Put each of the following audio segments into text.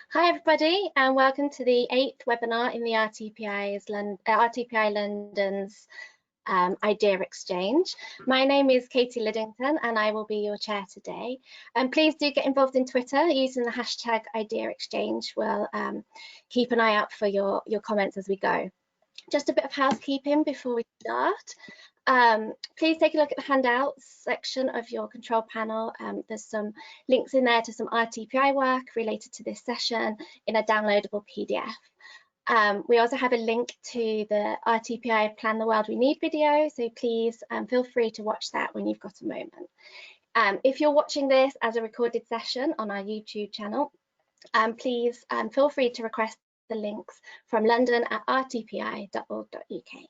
Hi everybody, and welcome to the 8th webinar in the RTPI London's Idea Exchange. My name is Katie Liddington and I will be your chair today. And please do get involved in Twitter using the hashtag Idea Exchange. We'll keep an eye out for your comments as we go. Just a bit of housekeeping before we start. Please take a look at the handouts section of your control panel. There's some links in there to some RTPI work related to this session in a downloadable PDF. We also have a link to the RTPI Plan the World We Need video, so please feel free to watch that when you've got a moment. If you're watching this as a recorded session on our YouTube channel, please feel free to request the links from London at rtpi.org.uk.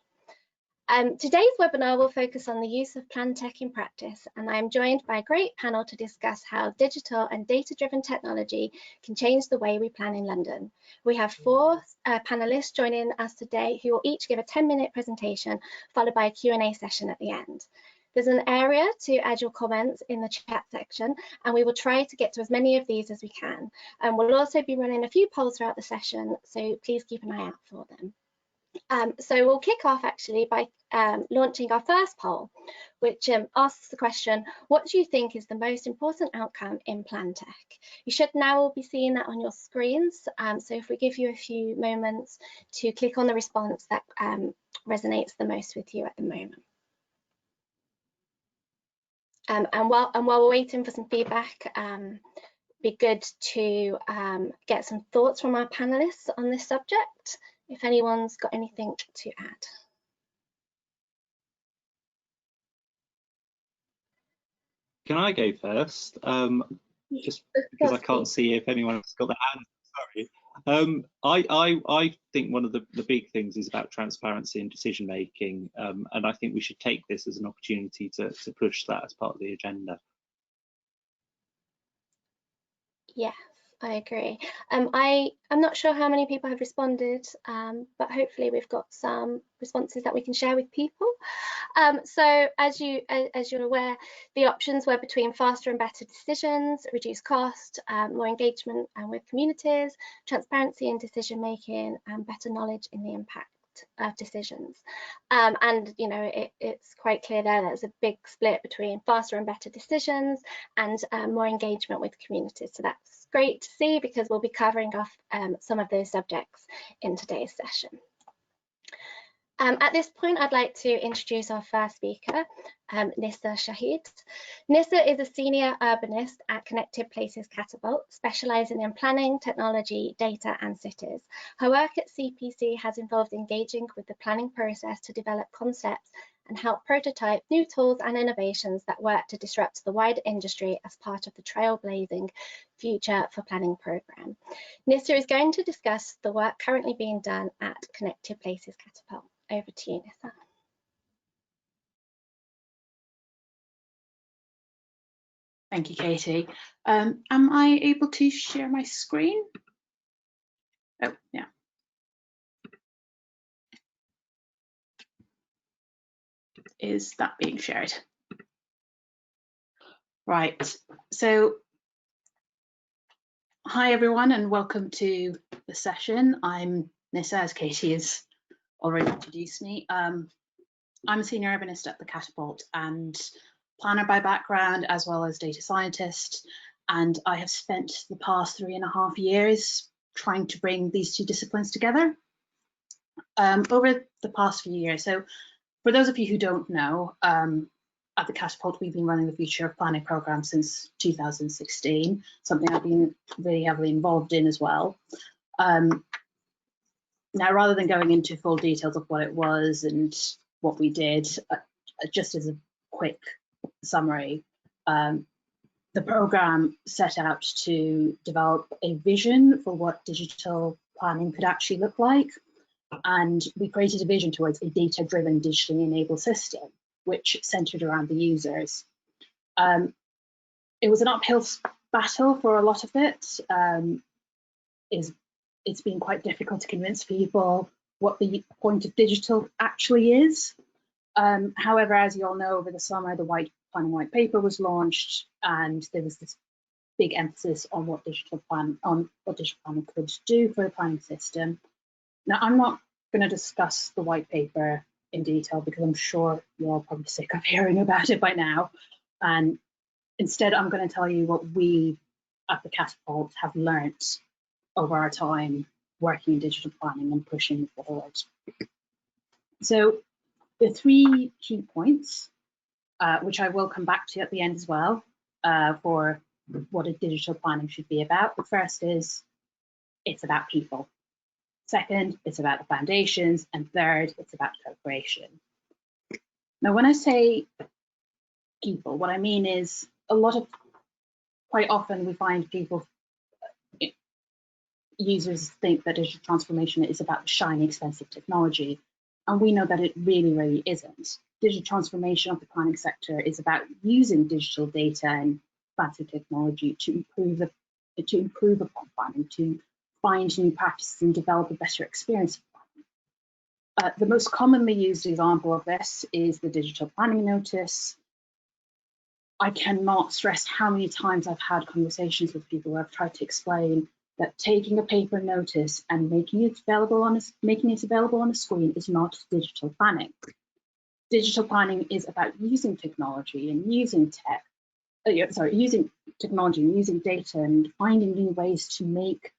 Today's webinar will focus on the use of PlanTech in practice, and I am joined by a great panel to discuss how digital and data-driven technology can change the way we plan in London. We have 4 panelists joining us today who will each give a 10-minute presentation followed by a Q&A session at the end. There's an area to add your comments in the chat section, and we will try to get to as many of these as we can. And we'll also be running a few polls throughout the session, so please keep an eye out for them. So we'll kick off actually by launching our first poll, which asks the question, what do you think is the most important outcome in PlanTech? You should now all be seeing that on your screens. So if we give you a few moments to click on the response that resonates the most with you at the moment. And while we're waiting for some feedback, be good to get some thoughts from our panelists on this subject, if anyone's got anything to add. Can I go first? Just because I can't see if anyone's got their hand. Sorry. I think one of the big things is about transparency and decision making, and I think we should take this as an opportunity to push that as part of the agenda. Yes, I agree. I'm not sure how many people have responded, but hopefully we've got some responses that we can share with people. So as you're aware, the options were between faster and better decisions, reduced cost, more engagement with communities, transparency in decision making, and better knowledge in the impact of decisions. And you know, it's quite clear there there's a big split between faster and better decisions and more engagement with communities. So that's great to see, because we'll be covering off some of those subjects in today's session. At this point, I'd like to introduce our first speaker, Nissa Shahid. Nissa is a senior urbanist at Connected Places Catapult, specialising in planning, technology, data and cities. Her work at CPC has involved engaging with the planning process to develop concepts and help prototype new tools and innovations that work to disrupt the wider industry as part of the trailblazing Future for Planning programme. Nissa is going to discuss the work currently being done at Connected Places Catapult. Over to you, Nissa. Thank you, Katie. Am I able to share my screen? Oh, yeah. Is that being shared? Right. So, hi everyone, and welcome to the session. I'm Nissa, as Katie has already introduced me. I'm a senior urbanist at the Catapult and planner by background, as well as data scientist. And I have spent the past 3.5 years trying to bring these 2 disciplines together over the past few years. So for those of you who don't know, at the Catapult, we've been running the Future of Planning programme since 2016, something I've been really heavily involved in as well. Now, rather than going into full details of what it was and what we did, just as a quick summary, the programme set out to develop a vision for what digital planning could actually look like. And we created a vision towards a data-driven, digitally enabled system, which centred around the users. It was an uphill battle for a lot of it. It's been quite difficult to convince people what the point of digital actually is. However, as you all know, over the summer, the Planning White Paper was launched, and there was this big emphasis on what digital planning could do for the planning system. Now, I'm not going to discuss the white paper in detail because I'm sure you're all probably sick of hearing about it by now. And instead, I'm going to tell you what we at the Catapult have learnt over our time working in digital planning and pushing it forward. So the 3 key points, which I will come back to at the end as well, for what a digital planning should be about. The first is it's about people. Second, it's about the foundations. And third, it's about co-creation. Now, when I say people, what I mean is quite often we find users think that digital transformation is about the shiny, expensive technology. And we know that it really, really isn't. Digital transformation of the planning sector is about using digital data and fancy technology to improve upon planning, to find new practices and develop a better experience of planning. The most commonly used example of this is the digital planning notice. I cannot stress how many times I've had conversations with people where I've tried to explain that taking a paper notice and making it available on a screen is not digital planning. Digital planning is about using technology and using using technology and using data and finding new ways to make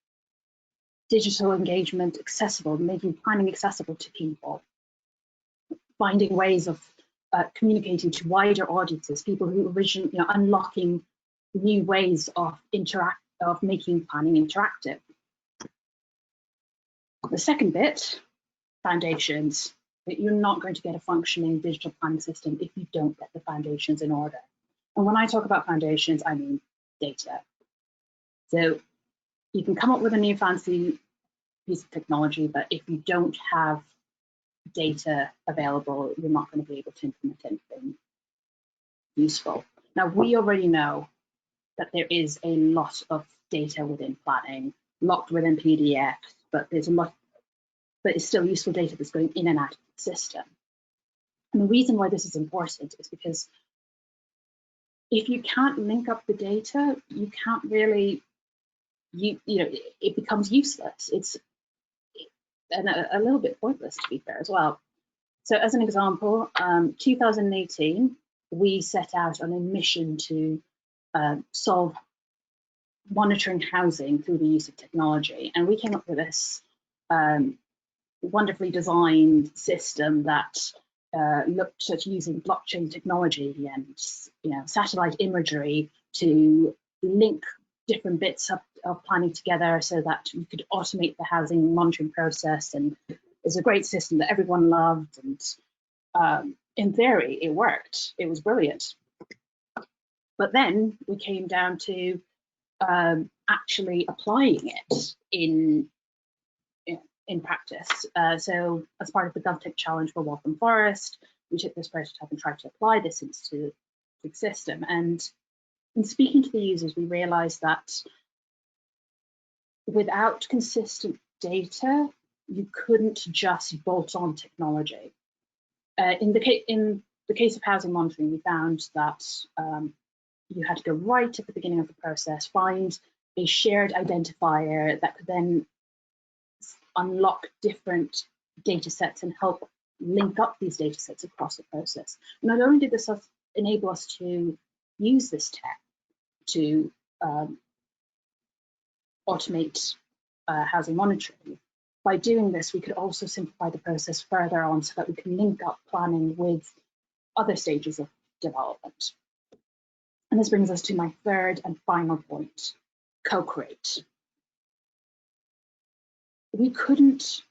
digital engagement accessible, making planning accessible to people, finding ways of communicating to wider audiences, people who originally, unlocking new ways of making planning interactive. The second bit, foundations. You're not going to get a functioning digital planning system if you don't get the foundations in order. And when I talk about foundations, I mean data. So you can come up with a new fancy piece of technology, but if you don't have data available, you're not going to be able to implement anything useful. Now, we already know that there is a lot of data within planning, locked within PDFs, but it's still useful data that's going in and out of the system. And the reason why this is important is because if you can't link up the data, you can't really, it becomes useless. It's a little bit pointless, to be fair, as well. So as an example, 2018, we set out on a mission to solve monitoring housing through the use of technology. And we came up with this wonderfully designed system that looked at using blockchain technology and satellite imagery to link different bits of planning together so that you could automate the housing monitoring process. And it's a great system that everyone loved. And in theory, it worked. It was brilliant. But then we came down to actually applying it in practice. So as part of the GovTech challenge for Waltham Forest, we took this prototype and tried to apply this into the system. And in speaking to the users, we realized that without consistent data, you couldn't just bolt on technology. In the case of housing monitoring, we found that you had to go right at the beginning of the process, find a shared identifier that could then unlock different data sets and help link up these data sets across the process. Not only did this enable us to use this tech to automate housing monitoring, by doing this, we could also simplify the process further on so that we can link up planning with other stages of development. And this brings us to my third and final point, co-create. We couldn't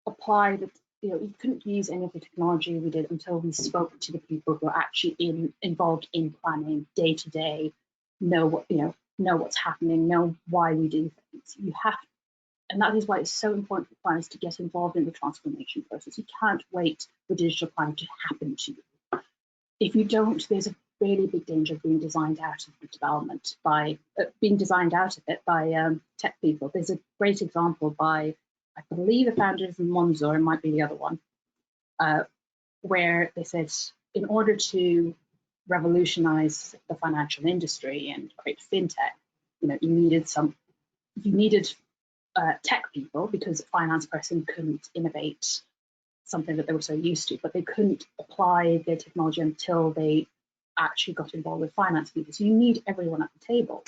apply we couldn't use any of the technology we did until we spoke to the people who are actually involved in planning day to day, know what's happening, know why we do things. You have, and that is why it's so important for planners to get involved in the transformation process. You can't wait for digital planning to happen to you. If you don't, there's a really big danger of being designed out of the development by tech people. There's a great example by, I believe, the founders of Monzo, it might be the other one, where they said, in order to revolutionize the financial industry and create fintech, you needed tech people, because a finance person couldn't innovate something that they were so used to, but they couldn't apply their technology until they actually got involved with finance people. So you need everyone at the table.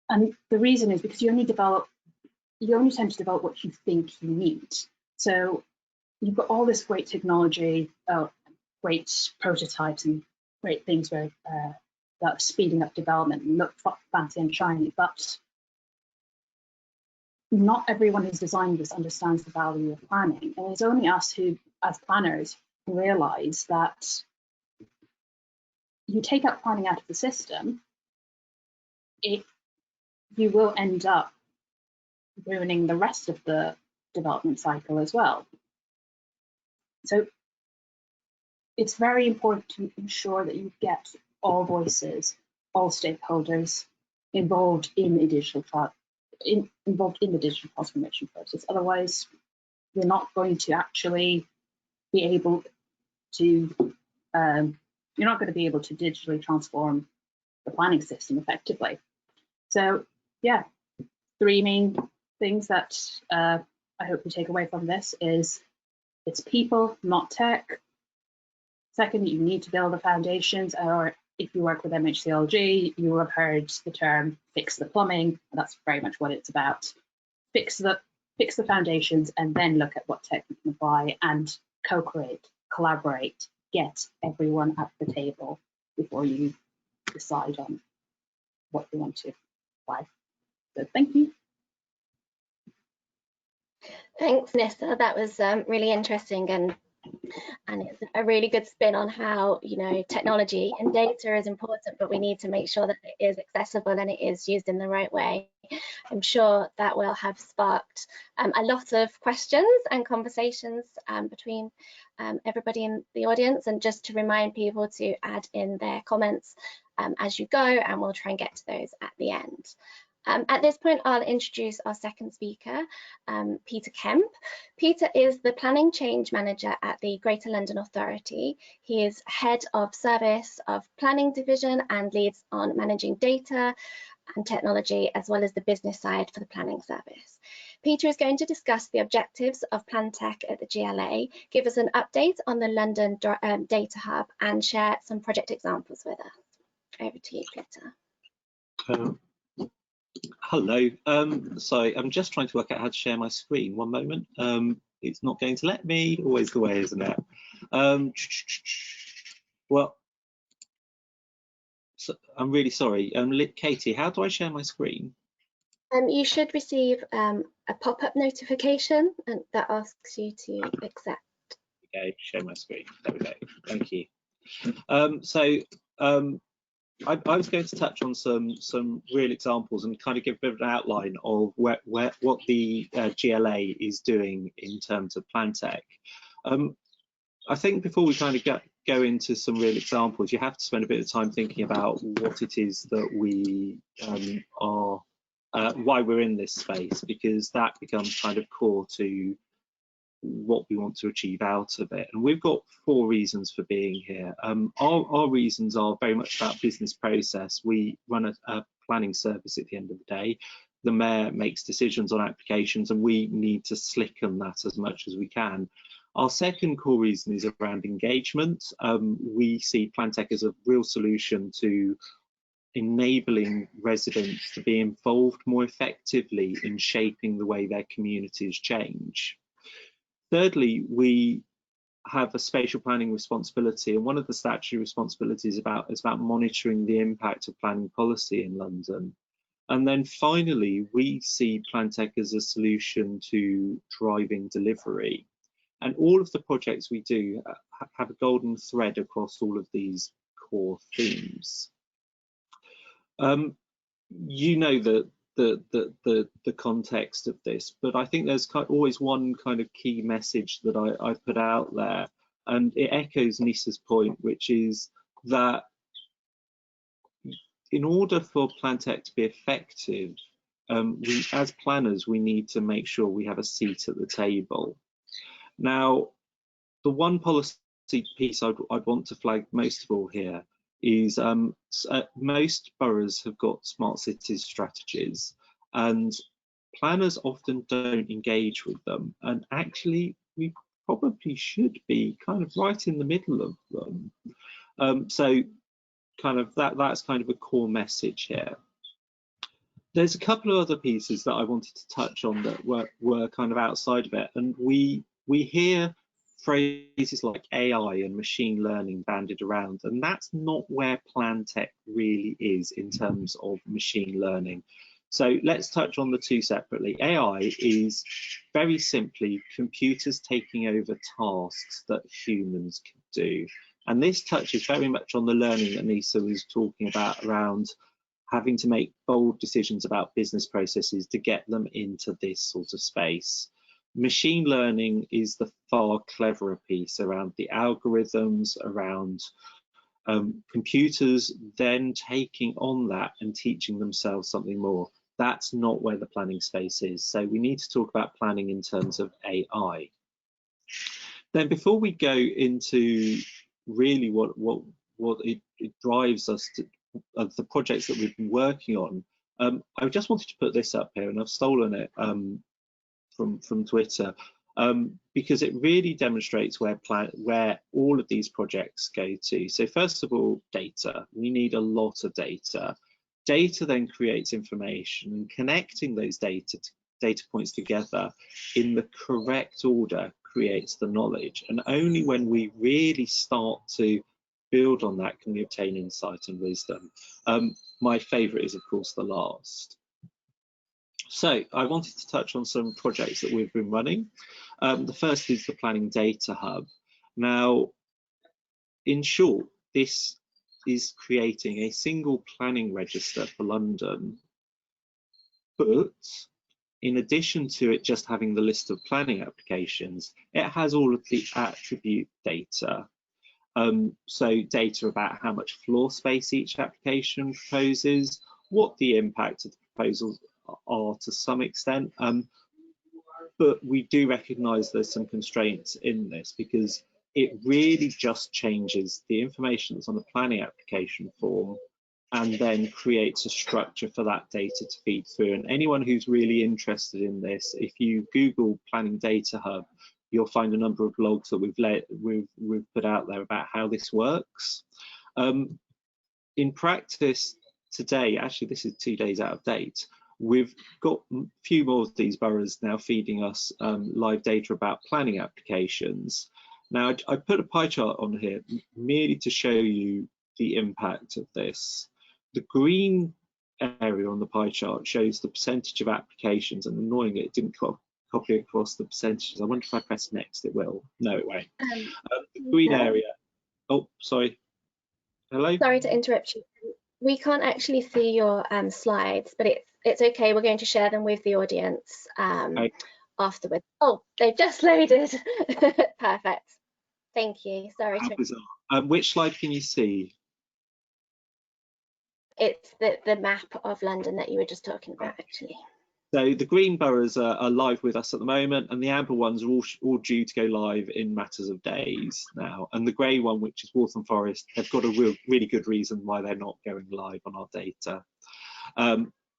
And the reason is because you only tend to develop what you think you need. So you've got all this great technology, great prototypes and great things where that are speeding up development and look fancy and shiny, but not everyone who's designed this understands the value of planning. And it's only us who, as planners, realize that you take out planning out of the system, you will end up ruining the rest of the development cycle as well. So it's very important to ensure that you get all voices, all stakeholders involved in the digital transformation process. Otherwise, you're not going to actually be able to digitally transform the planning system effectively. So yeah, 3 main things that I hope you take away from this is it's people, not tech. Second, you need to build the foundations, or if you work with MHCLG, you will have heard the term fix the plumbing. That's very much what it's about. Fix the foundations and then look at what tech you can apply and co-create, collaborate, get everyone at the table before you decide on what you want to apply. So thank you. Thanks, Nissa. That was really interesting, and it's a really good spin on how, technology and data is important, but we need to make sure that it is accessible and it is used in the right way. I'm sure that will have sparked a lot of questions and conversations between everybody in the audience. And just to remind people to add in their comments as you go, and we'll try and get to those at the end. At this point, I'll introduce our second speaker, Peter Kemp. Peter is the Planning Change Manager at the Greater London Authority. He is Head of Service of Planning Division and leads on managing data and technology, as well as the business side for the planning service. Peter is going to discuss the objectives of PlanTech at the GLA, give us an update on the London Data Hub, and share some project examples with us. Over to you, Peter. Hello. So I'm just trying to work out how to share my screen. One moment. It's not going to let me. Always the way, isn't it? Well, so I'm really sorry. Katie, how do I share my screen? You should receive a pop-up notification and that asks you to accept. Okay, share my screen. There we go. Thank you. I was going to touch on some real examples and kind of give a bit of an outline of what the GLA is doing in terms of PlanTech. I think before we kind of go into some real examples, you have to spend a bit of time thinking about what it is that we why we're in this space, because that becomes kind of core to what we want to achieve out of it. And we've got 4 reasons for being here. Our reasons are very much about business process. We run a planning service at the end of the day. The Mayor makes decisions on applications and we need to slicken that as much as we can. Our second core reason is around engagement. We see PlanTech as a real solution to enabling residents to be involved more effectively in shaping the way their communities change. Thirdly, we have a spatial planning responsibility, and one of the statutory responsibilities is about monitoring the impact of planning policy in London. And then finally, we see PlanTech as a solution to driving delivery. And all of the projects we do have a golden thread across all of these core themes. You know the context of this, but I think there's always one kind of key message that I put out there, and it echoes Nissa's point, which is that in order for PlanTech to be effective, we as planners, we need to make sure we have a seat at the table. Now, the one policy piece I'd want to flag most of all here is most boroughs have got smart cities strategies, and planners often don't engage with them, and actually we probably should be kind of right in the middle of them. So kind of that's kind of a core message here. There's a couple of other pieces that I wanted to touch on that were kind of outside of it, and we hear phrases like AI and machine learning bandied around, and that's not where PlanTech really is in terms of machine learning. So let's touch on the two separately. AI is very simply computers taking over tasks that humans can do, and this touches very much on the learning that Nisa was talking about around having to make bold decisions about business processes to get them into this sort of space. Machine learning is the far cleverer piece around the algorithms, around computers then taking on that and teaching themselves something more. That's not where the planning space is. So we need to talk about planning in terms of AI. Then before we go into really what it drives us to, the projects that we've been working on, I just wanted to put this up here, and I've stolen it from Twitter, because it really demonstrates where all of these projects go to. So first of all, data. We need a lot of data. Data then creates information, and connecting those data points together in the correct order creates the knowledge. And only when we really start to build on that can we obtain insight and wisdom. My favorite is, of course, the last. So I wanted to touch on some projects that we've been running. The first is the Planning Data Hub. Now, in short, this is creating a single planning register for London, but in addition to it just having the list of planning applications, it has all of the attribute data. So data about how much floor space each application proposes, what the impact of the proposals are to some extent, but we do recognise there's some constraints in this because it really just changes the information that's on the planning application form and then creates a structure for that data to feed through. And anyone who's really interested in this, if you Google Planning Data Hub, you'll find a number of blogs that we've put out there about how this works. In practice today, actually this is 2 days out of date, we've got a few more of these boroughs now feeding us live data about planning applications. Now, I put a pie chart on here merely to show you the impact of this. The green area on the pie chart shows the percentage of applications, and annoyingly, it didn't copy across the percentages. I wonder if I press next, it will. No, it won't. The green area. Oh, sorry. Hello? Sorry to interrupt you. We can't actually see your slides, but it's okay. We're going to share them with the audience afterwards. Oh, they've just loaded. Perfect. Thank you. Sorry. Which slide can you see? It's the map of London that you were just talking about, actually. So the green boroughs are live with us at the moment, and the amber ones are all due to go live in matters of days now. And the grey one, which is Waltham Forest, have got a really good reason why they're not going live on our data.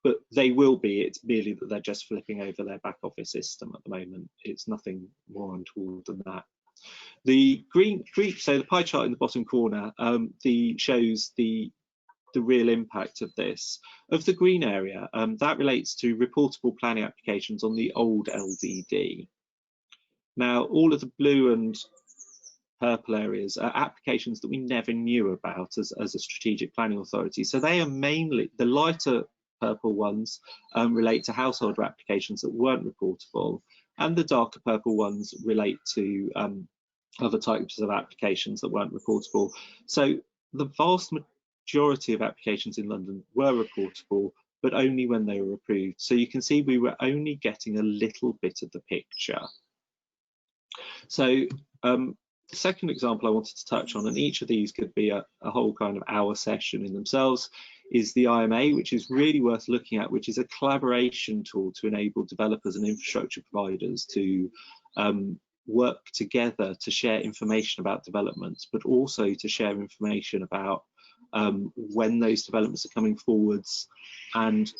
But they will be. It's merely that they're just flipping over their back office system at the moment. It's nothing more untoward than that. The green, so the pie chart in the bottom corner shows the real impact of this. Of the green area, that relates to reportable planning applications on the old LDD. Now, all of the blue and purple areas are applications that we never knew about as a strategic planning authority. So they are mainly, the lighter purple ones relate to householder applications that weren't reportable, and the darker purple ones relate to other types of applications that weren't reportable. So the vast majority of applications in London were reportable, but only when they were approved. So you can see we were only getting a little bit of the picture. So the second example I wanted to touch on, and each of these could be a whole kind of hour session in themselves, is the IMA, which is really worth looking at, which is a collaboration tool to enable developers and infrastructure providers to work together to share information about developments, but also to share information about when those developments are coming forwards, and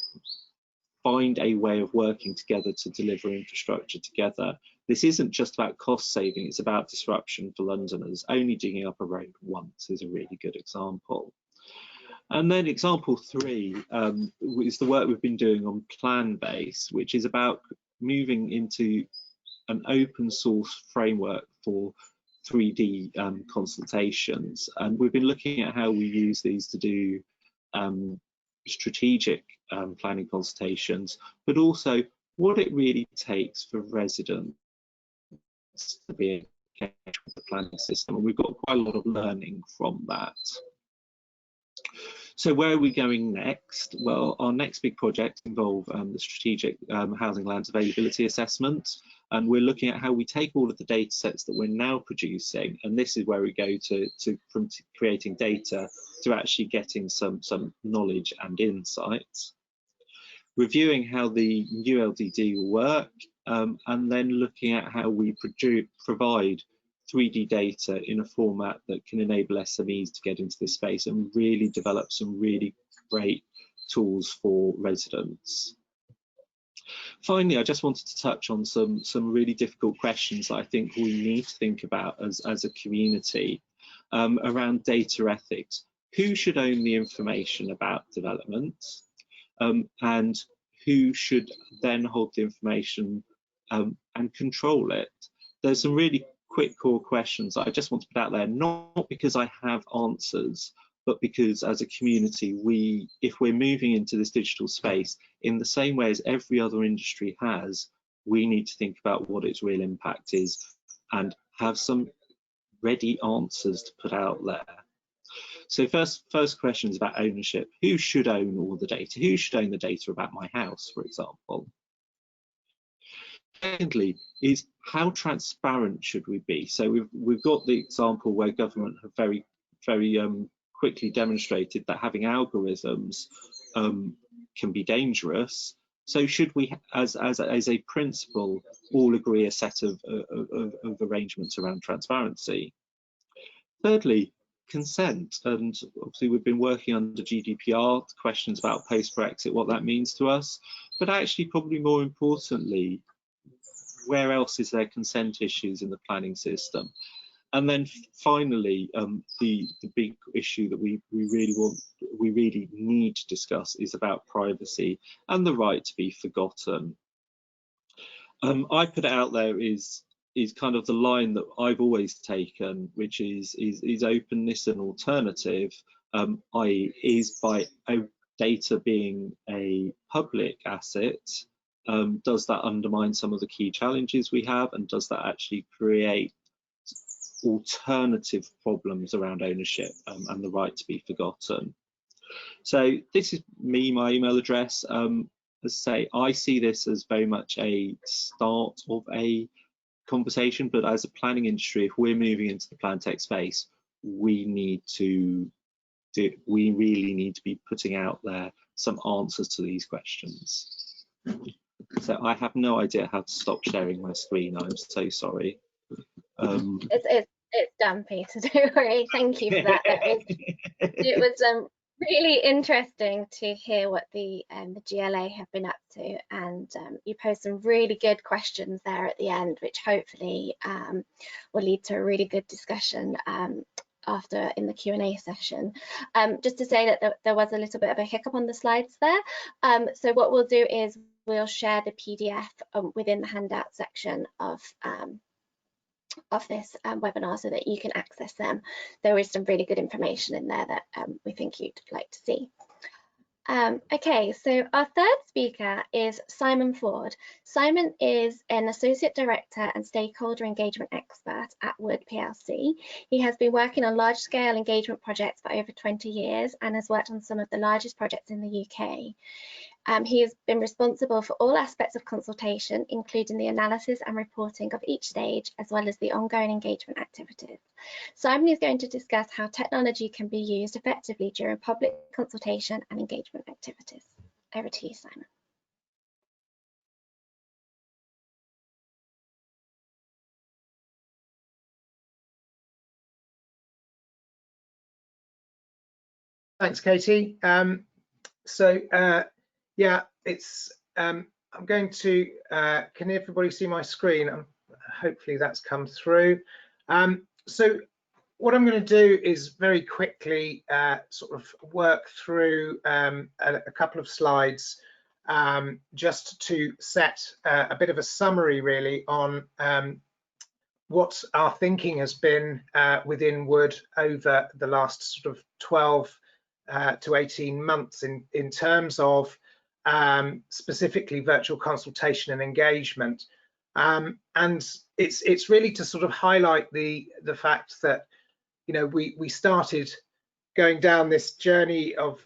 find a way of working together to deliver infrastructure together. This isn't just about cost saving, it's about disruption for Londoners. Only digging up a road once is a really good example. And then example 3 is the work we've been doing on PlanBase, which is about moving into an open source framework for 3D consultations. And we've been looking at how we use these to do strategic planning consultations, but also what it really takes for residents to be engaged with the planning system. And we've got quite a lot of learning from that. So where are we going next? Well, our next big project involve the strategic housing lands availability assessment, and we're looking at how we take all of the data sets that we're now producing, and this is where we go from creating data to actually getting some knowledge and insights. Reviewing how the new LDD will work, and then looking at how we provide 3D data in a format that can enable SMEs to get into this space and really develop some really great tools for residents. Finally, I just wanted to touch on some really difficult questions that I think we need to think about as a community around data ethics. Who should own the information about developments, and who should then hold the information and control it? There's some really quick core questions that I just want to put out there, not because I have answers, but because as a community, if we're moving into this digital space in the same way as every other industry has, we need to think about what its real impact is and have some ready answers to put out there. So first question is about ownership. Who should own all the data? Who should own the data about my house, for example? Secondly, is how transparent should we be? So we've got the example where government have very quickly demonstrated that having algorithms can be dangerous. So should we, as a principle, all agree a set of arrangements around transparency? Thirdly, consent, and obviously we've been working under GDPR, questions about post-Brexit, what that means to us, but actually probably more importantly, where else is there consent issues in the planning system? And then finally, the big issue that we really need to discuss is about privacy and the right to be forgotten. I put it out there is kind of the line that I've always taken, which is openness an alternative, i.e. is by data being a public asset, does that undermine some of the key challenges we have, and does that actually create alternative problems around ownership and the right to be forgotten? So this is me, my email address. As I say, I see this as very much a start of a conversation, but as a planning industry, if we're moving into the PlanTech space, we really need to be putting out there some answers to these questions. So I have no idea how to stop sharing my screen. I'm so sorry. It's done, Peter. Don't worry. Thank you for that. It was really interesting to hear what the GLA have been up to, and you posed some really good questions there at the end, which hopefully will lead to a really good discussion after in the Q&A session. Just to say that there was a little bit of a hiccup on the slides there. So what we'll do is we'll share the PDF within the handout section of this webinar so that you can access them. There is some really good information in there that we think you'd like to see. Okay, so our third speaker is Simon Ford. Simon is an Associate Director and Stakeholder Engagement Expert at Wood PLC. He has been working on large-scale engagement projects for over 20 years and has worked on some of the largest projects in the UK. He has been responsible for all aspects of consultation, including the analysis and reporting of each stage, as well as the ongoing engagement activities. Simon is going to discuss how technology can be used effectively during public consultation and engagement activities. Over to you, Simon. Thanks, Katie. Yeah, it's I'm going to can everybody see my screen? Hopefully that's come through. So what I'm going to do is very quickly sort of work through a couple of slides just to set a bit of a summary really on what our thinking has been within Wood over the last sort of 12 to 18 months in terms of specifically virtual consultation and engagement. And it's really to sort of highlight the fact that, you know, we started going down this journey of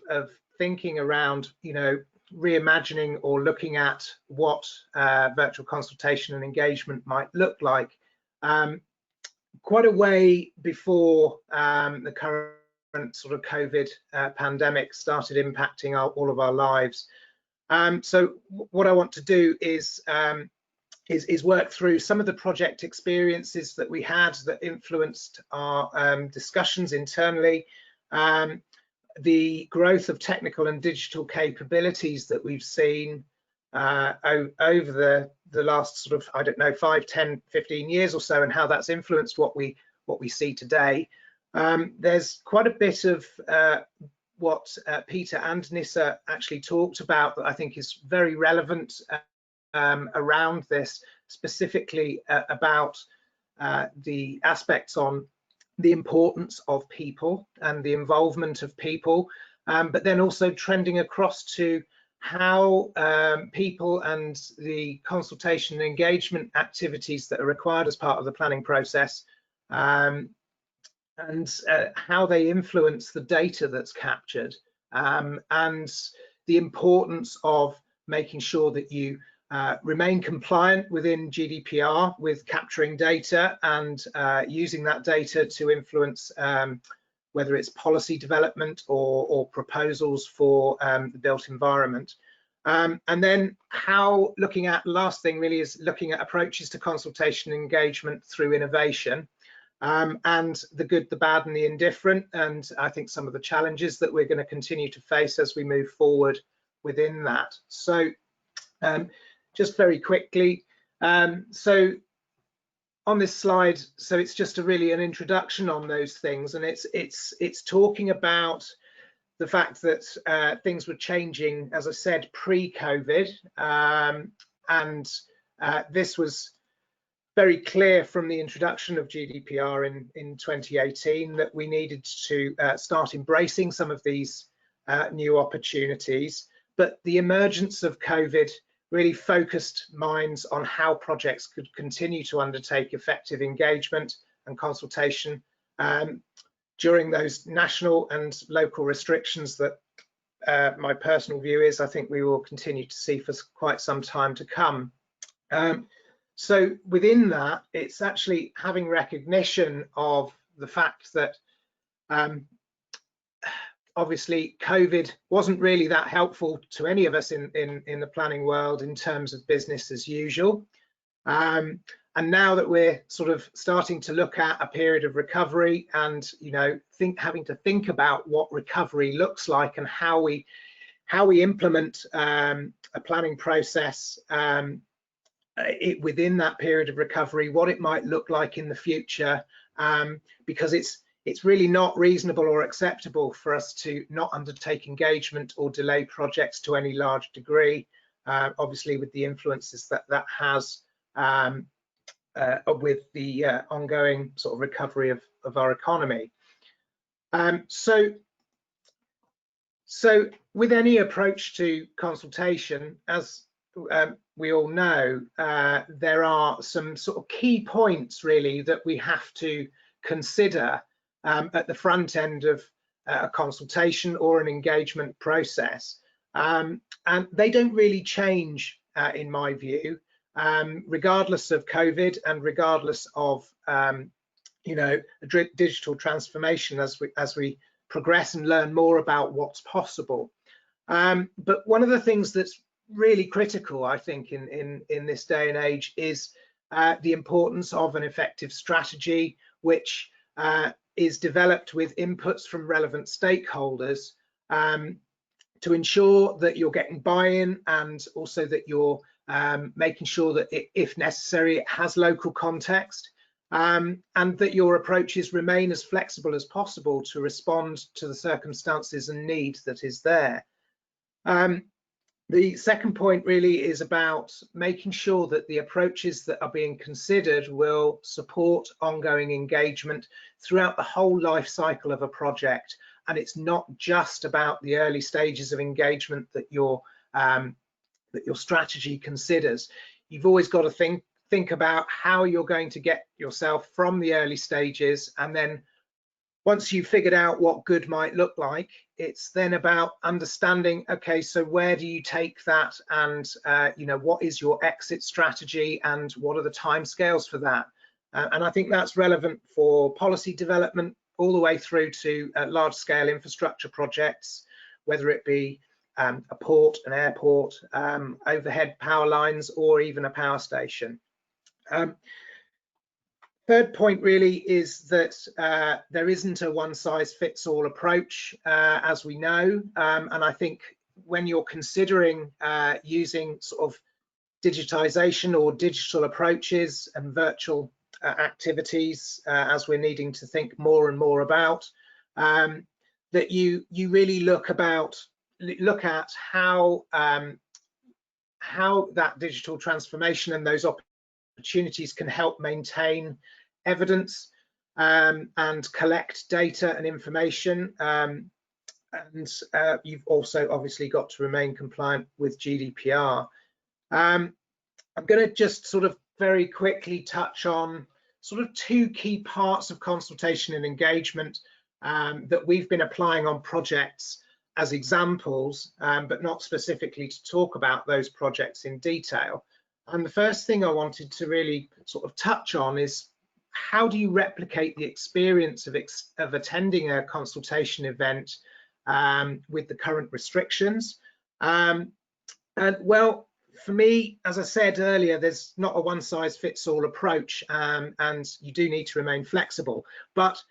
thinking around, you know, reimagining or looking at what virtual consultation and engagement might look like quite a way before the current sort of COVID pandemic started impacting all of our lives. So what I want to do is work through some of the project experiences that we had that influenced our discussions internally, the growth of technical and digital capabilities that we've seen over the last sort of, I don't know, 5, 10, 15 years or so, and how that's influenced what we see today. There's quite a bit of what Peter and Nissa actually talked about that I think is very relevant around this, specifically about the aspects on the importance of people and the involvement of people, but then also trending across to how people and the consultation and engagement activities that are required as part of the planning process and how they influence the data that's captured, and the importance of making sure that you remain compliant within GDPR with capturing data and using that data to influence whether it's policy development or proposals for the built environment. And then how looking at, last thing really is looking at approaches to consultation and engagement through innovation, and the good, the bad and the indifferent, and I think some of the challenges that we're going to continue to face as we move forward within that. So just very quickly, so on this slide, so it's just really an introduction on those things, and it's talking about the fact that things were changing, as I said, pre-COVID, and this was very clear from the introduction of GDPR in 2018 that we needed to start embracing some of these new opportunities. But the emergence of COVID really focused minds on how projects could continue to undertake effective engagement and consultation during those national and local restrictions that my personal view is I think we will continue to see for quite some time to come. So within that, it's actually having recognition of the fact that obviously COVID wasn't really that helpful to any of us in the planning world in terms of business as usual. And now that we're sort of starting to look at a period of recovery and, you know, having to think about what recovery looks like and how we implement a planning process within that period of recovery, what it might look like in the future, because it's really not reasonable or acceptable for us to not undertake engagement or delay projects to any large degree, obviously with the influences that has with the ongoing sort of recovery of our economy. So with any approach to consultation, as we all know, there are some sort of key points really that we have to consider at the front end of a consultation or an engagement process, and they don't really change in my view, regardless of COVID and regardless of you know, digital transformation as we progress and learn more about what's possible. But one of the things that's really critical, I think, in this day and age is the importance of an effective strategy, which is developed with inputs from relevant stakeholders, to ensure that you're getting buy-in, and also that you're making sure that if necessary, it has local context, and that your approaches remain as flexible as possible to respond to the circumstances and need that is there. The second point really is about making sure that the approaches that are being considered will support ongoing engagement throughout the whole life cycle of a project. And it's not just about the early stages of engagement that your strategy considers. You've always got to think about how you're going to get yourself from the early stages, and then once you've figured out what good might look like, it's then about understanding, okay, so where do you take that, and what is your exit strategy, and what are the timescales for that? And I think that's relevant for policy development all the way through to large-scale infrastructure projects, whether it be a port, an airport, overhead power lines, or even a power station. Third point really is that there isn't a one-size-fits-all approach, as we know, and I think when you're considering using sort of digitization or digital approaches and virtual activities, as we're needing to think more and more about, that you really look at how that digital transformation and those opportunities can help maintain evidence and collect data and information, and you've also obviously got to remain compliant with GDPR. I'm going to just sort of very quickly touch on sort of two key parts of consultation and engagement that we've been applying on projects as examples, but not specifically to talk about those projects in detail. And the first thing I wanted to really sort of touch on is, how do you replicate the experience of attending a consultation event with the current restrictions? And well, for me, as I said earlier, there's not a one-size-fits-all approach, and you do need to remain flexible. But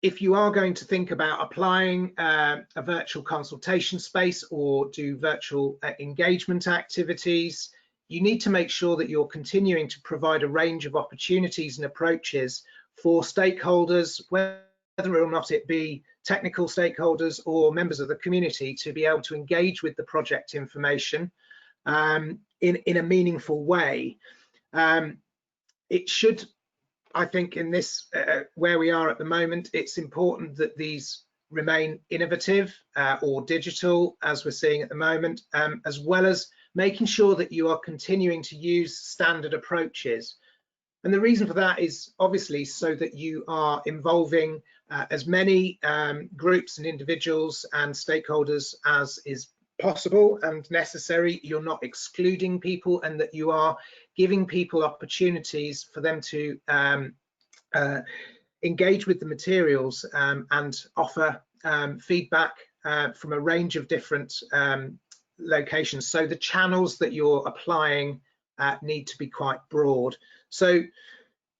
if you are going to think about applying a virtual consultation space or do virtual engagement activities, you need to make sure that you're continuing to provide a range of opportunities and approaches for stakeholders, whether or not it be technical stakeholders or members of the community, to be able to engage with the project information in a meaningful way. It should, I think, in this where we are at the moment, it's important that these remain innovative or digital, as we're seeing at the moment, as well as making sure that you are continuing to use standard approaches. And the reason for that is obviously so that you are involving as many groups and individuals and stakeholders as is possible and necessary. You're not excluding people, and that you are giving people opportunities for them to engage with the materials and offer feedback from a range of different locations. So the channels that you're applying need to be quite broad. So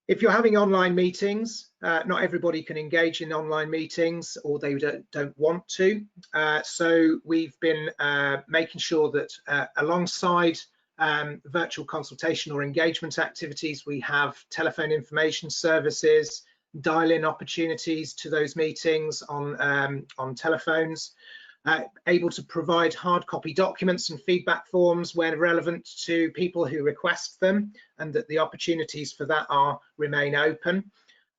if you're having online meetings, not everybody can engage in online meetings, or they don't want to. So we've been making sure that alongside virtual consultation or engagement activities, we have telephone information services, dial-in opportunities to those meetings on telephones, able to provide hard copy documents and feedback forms where relevant to people who request them, and that the opportunities for that remain open,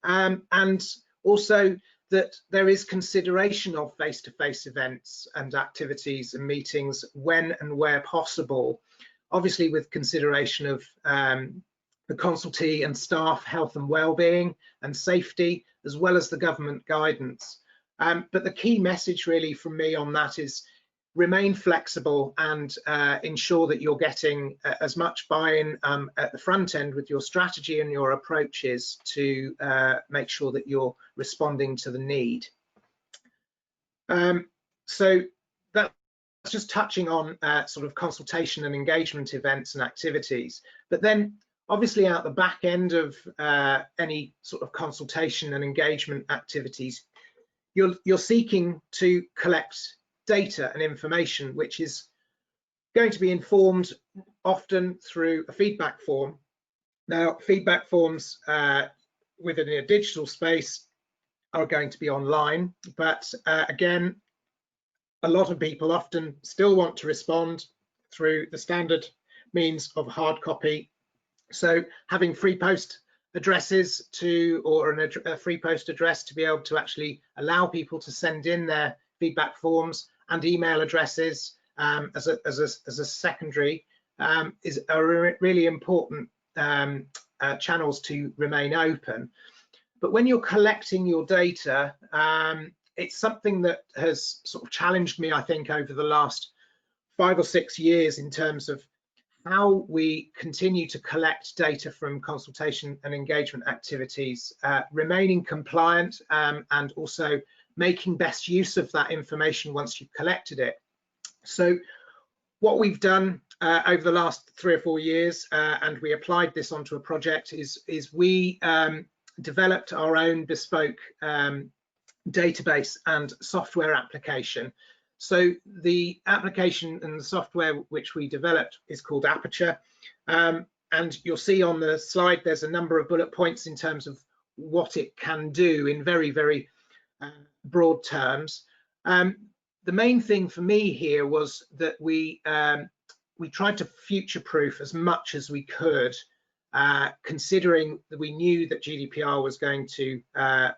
and also that there is consideration of face-to-face events and activities and meetings when and where possible, obviously with consideration of the consultee and staff health and well-being and safety, as well as the government guidance. But the key message really from me on that is remain flexible and ensure that you're getting as much buy-in at the front end with your strategy and your approaches to make sure that you're responding to the need. So that's just touching on sort of consultation and engagement events and activities. But then obviously out the back end of any sort of consultation and engagement activities, you're seeking to collect data and information, which is going to be informed often through a feedback form. Now, feedback forms within a digital space are going to be online, but again, a lot of people often still want to respond through the standard means of hard copy. So having free post addresses or a free post address to be able to actually allow people to send in their feedback forms, and email addresses as a secondary are really important channels to remain open. But when you're collecting your data, it's something that has sort of challenged me, I think, over the last 5 or 6 years in terms of how we continue to collect data from consultation and engagement activities, remaining compliant and also making best use of that information once you've collected it. So what we've done over the last 3 or 4 years, and we applied this onto a project, is we developed our own bespoke database and software application. So the application and the software which we developed is called Aperture, and you'll see on the slide there's a number of bullet points in terms of what it can do in very, very broad terms. The main thing for me here was that we tried to future-proof as much as we could, considering that we knew that GDPR was going to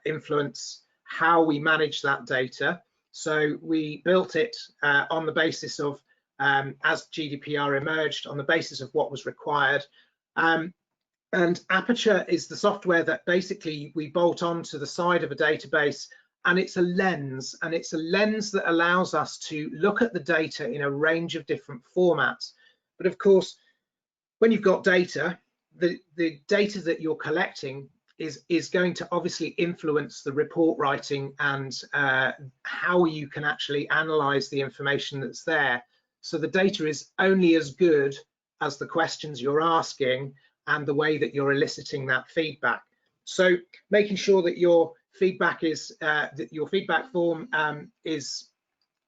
influence how we manage that data. So we built it on the basis of, as GDPR emerged, on the basis of what was required. And Aperture is the software that basically we bolt onto the side of a database, and it's a lens, that allows us to look at the data in a range of different formats. But of course, when you've got data, the data that you're collecting is going to obviously influence the report writing and how you can actually analyze the information that's there. So the data is only as good as the questions you're asking and the way that you're eliciting that feedback. So making sure that your feedback is that your feedback form is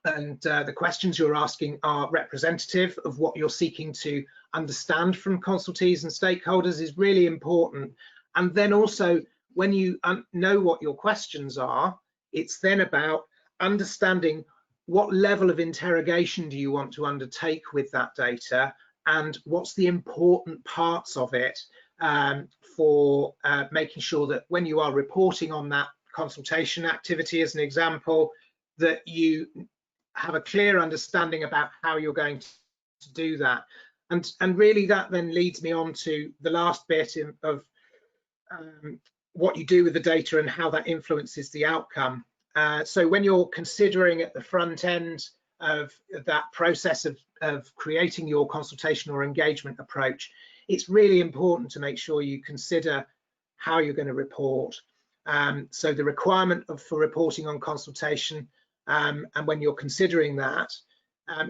and the questions you're asking are representative of what you're seeking to understand from consultees and stakeholders is really important. And then also, when you know what your questions are, it's then about understanding what level of interrogation do you want to undertake with that data, and what's the important parts of it for making sure that when you are reporting on that consultation activity, as an example, that you have a clear understanding about how you're going to do that. And really that then leads me on to the last bit of what you do with the data and how that influences the outcome. So when you're considering at the front end of that process of creating your consultation or engagement approach, it's really important to make sure you consider how you're going to report. So the requirement for reporting on consultation, and when you're considering that,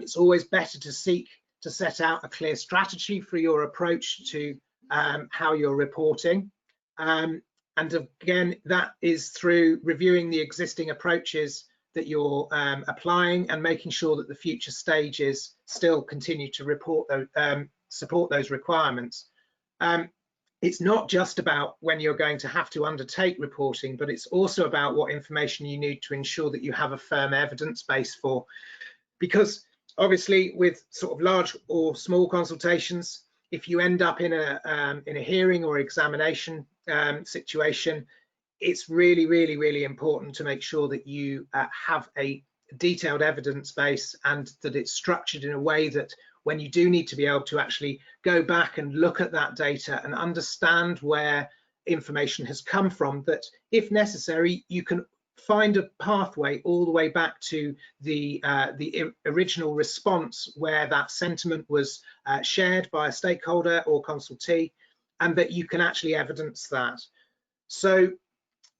it's always better to seek to set out a clear strategy for your approach to how you're reporting. And again, that is through reviewing the existing approaches that you're applying and making sure that the future stages still continue to report those, support those requirements. It's not just about when you're going to have to undertake reporting, but it's also about what information you need to ensure that you have a firm evidence base for. Because obviously with sort of large or small consultations, if you end up in a hearing or examination situation, it's really important to make sure that you have a detailed evidence base and that it's structured in a way that when you do need to be able to actually go back and look at that data and understand where information has come from, that if necessary, you can find a pathway all the way back to the original response where that sentiment was shared by a stakeholder or consultee, and that you can actually evidence that. So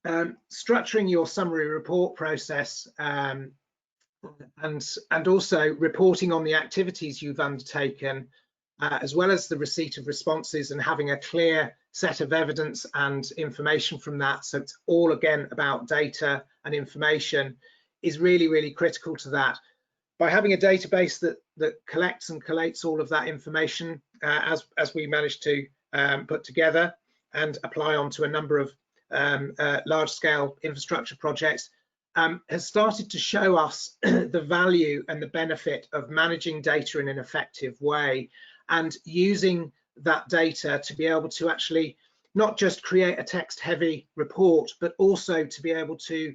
structuring your summary report process and also reporting on the activities you've undertaken as well as the receipt of responses and having a clear set of evidence and information from that. So it's all again about data and information is really, really critical to that. By having a database that collects and collates all of that information, as we managed to put together and apply onto a number of large-scale infrastructure projects, has started to show us the value and the benefit of managing data in an effective way and using that data to be able to actually not just create a text-heavy report, but also to be able to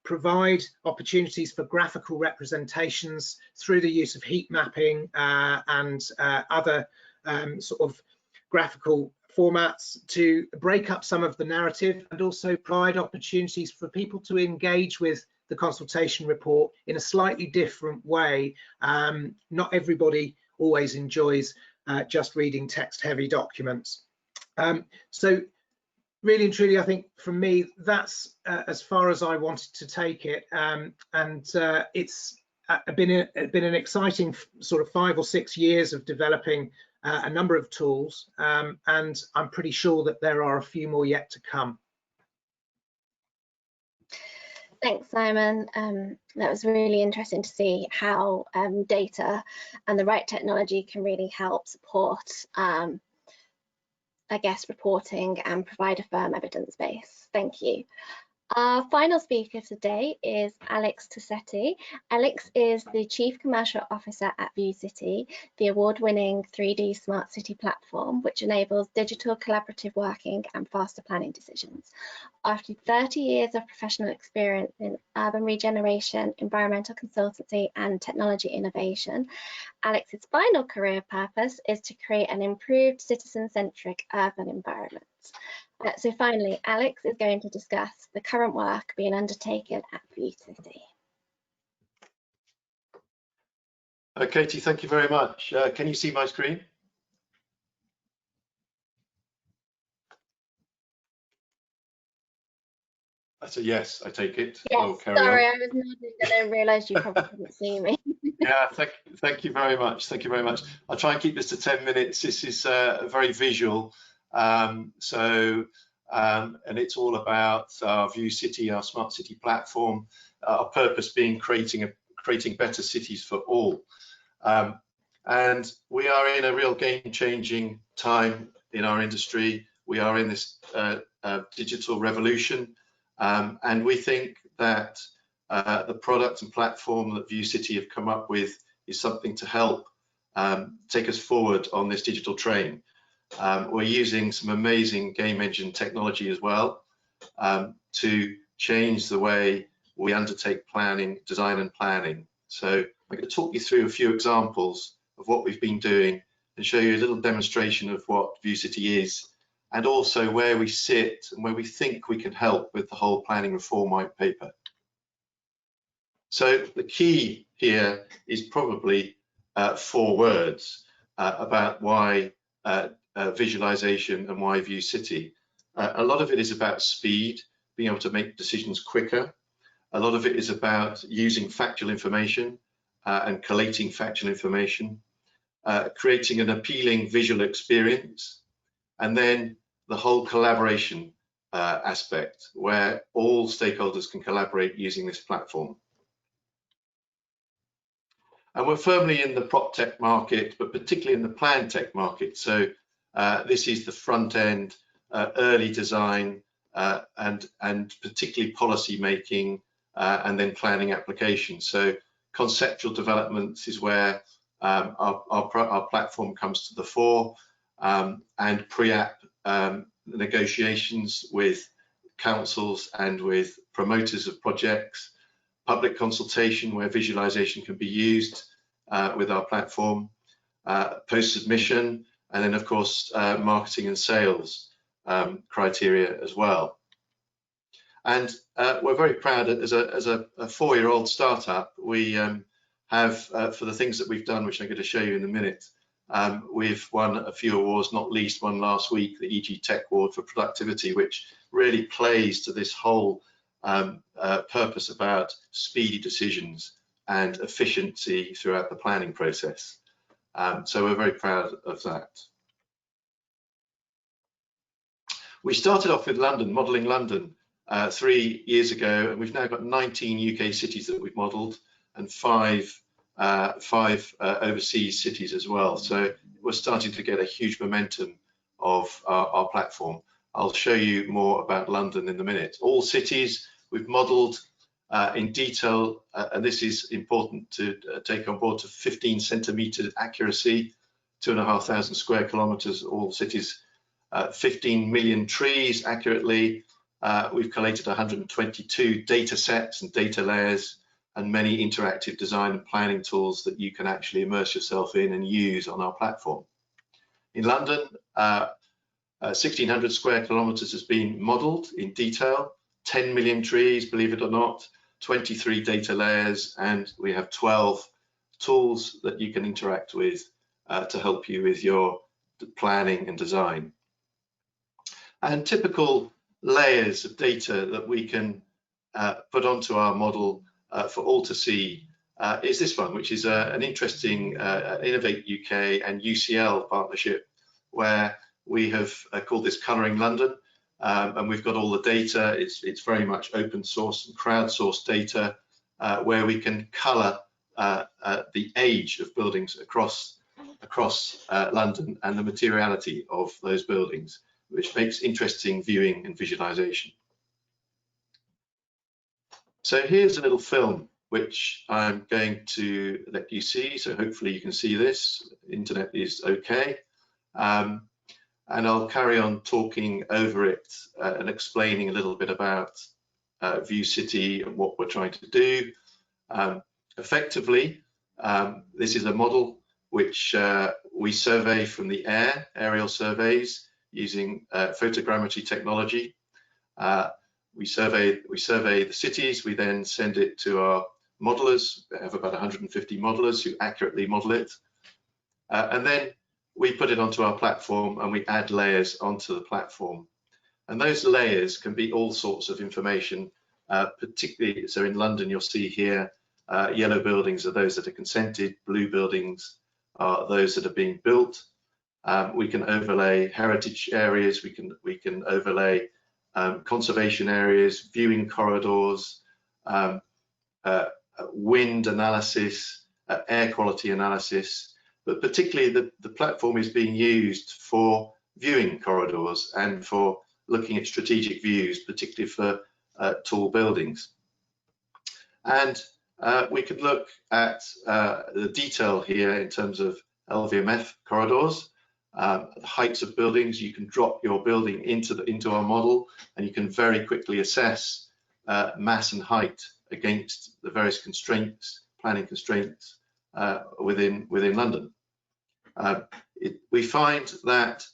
provide opportunities for graphical representations through the use of heat mapping and other sort of graphical formats to break up some of the narrative and also provide opportunities for people to engage with the consultation report in a slightly different way. Not everybody always enjoys just reading text-heavy documents. So really and truly, I think from me, that's as far as I wanted to take it. It's been an exciting sort of 5 or 6 years of developing a number of tools, and I'm pretty sure that there are a few more yet to come. Thanks, Simon. That was really interesting to see how data and the right technology can really help support, I guess, reporting and provide a firm evidence base. Thank you. Our final speaker today is VU.CITY. Alex is the Chief Commercial Officer at VU.CITY, the award-winning 3D smart city platform, which enables digital collaborative working and faster planning decisions. After 30 years of professional experience in urban regeneration, environmental consultancy, and technology innovation, Alex's final career purpose is to create an improved citizen-centric urban environment. So finally, Alex is going to discuss the current work being undertaken at VU.CITY. Katie, thank you very much. Can you see my screen? That's a yes, I take it. Yes, sorry, I was nodding and I realised you probably couldn't see me. Yeah, thank you very much. Thank you very much. I'll try and keep this to 10 minutes. This is very visual. And it's all about our VU.CITY, our smart city platform, our purpose being creating better cities for all. And we are in a real game-changing time in our industry. We are in this digital revolution, and we think that the product and platform that VU.CITY have come up with is something to help take us forward on this digital train. We're using some amazing game engine technology as well to change the way we undertake planning, design and planning. So I'm going to talk you through a few examples of what we've been doing and show you a little demonstration of what VU.CITY is and also where we sit and where we think we can help with the whole planning reform white paper. So the key here is probably 4 words about why visualization and why VU.CITY. A lot of it is about speed, being able to make decisions quicker. A lot of it is about using factual information and collating factual information, creating an appealing visual experience, and then the whole collaboration aspect where all stakeholders can collaborate using this platform. And we're firmly in the prop tech market, but particularly in the PlanTech market. So this is the front end, early design, and particularly policy making, and then planning applications. So conceptual developments is where our platform comes to the fore, and pre-app negotiations with councils and with promoters of projects, public consultation where visualization can be used with our platform, post-submission, and then of course marketing and sales criteria as well. And we're very proud as a 4-year-old startup, we have for the things that we've done, which I'm going to show you in a minute, we've won a few awards, not least one last week, the EG Tech Award for Productivity, which really plays to this whole purpose about speedy decisions and efficiency throughout the planning process. So we're very proud of that. We started off with London, modelling London 3 years ago, and we've now got 19 UK cities that we've modelled and five overseas cities as well. So we're starting to get a huge momentum of our platform. I'll show you more about London in a minute. All cities we've modelled in detail, and this is important to take on board, to 15 centimetre accuracy, 2,500 square kilometres, all cities, 15 million trees accurately. We've collated 122 data sets and data layers, and many interactive design and planning tools that you can actually immerse yourself in and use on our platform. In London, 1,600 square kilometres has been modelled in detail, 10 million trees, believe it or not, 23 data layers, and we have 12 tools that you can interact with to help you with your planning and design. And typical layers of data that we can put onto our model for all to see is this one, which is an interesting Innovate UK and UCL partnership, where we have called this Colouring London, and we've got all the data. It's very much open source and crowdsourced data, where we can colour the age of buildings across London and the materiality of those buildings, which makes interesting viewing and visualization. So here's a little film which I'm going to let you see. So hopefully you can see this. Internet is okay. And I'll carry on talking over it and explaining a little bit about VU.CITY and what we're trying to do. Effectively, this is a model which we survey from the air, aerial surveys, using photogrammetry technology. We survey the cities. We then send it to our modelers. We have about 150 modelers who accurately model it. And then we put it onto our platform and we add layers onto the platform. And those layers can be all sorts of information, particularly, so in London, you'll see here, yellow buildings are those that are consented, blue buildings are those that are being built. We can overlay heritage areas, we can overlay conservation areas, viewing corridors, wind analysis, air quality analysis, but particularly the platform is being used for viewing corridors and for looking at strategic views, particularly for tall buildings. And we could look at the detail here in terms of LVMF corridors, the heights of buildings. You can drop your building into our model, and you can very quickly assess mass and height against the various constraints, planning constraints within London. We find that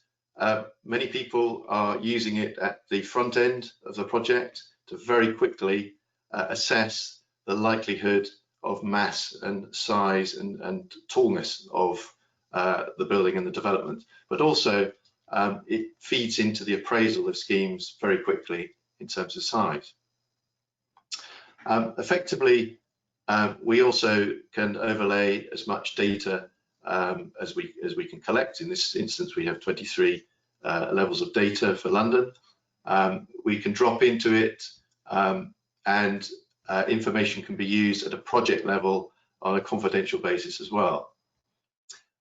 many people are using it at the front end of the project to very quickly assess the likelihood of mass and size and tallness of the building and the development, but also it feeds into the appraisal of schemes very quickly in terms of size. Effectively, we also can overlay as much data as we can collect. In this instance, we have 23 levels of data for London. We can drop into it, and information can be used at a project level on a confidential basis as well.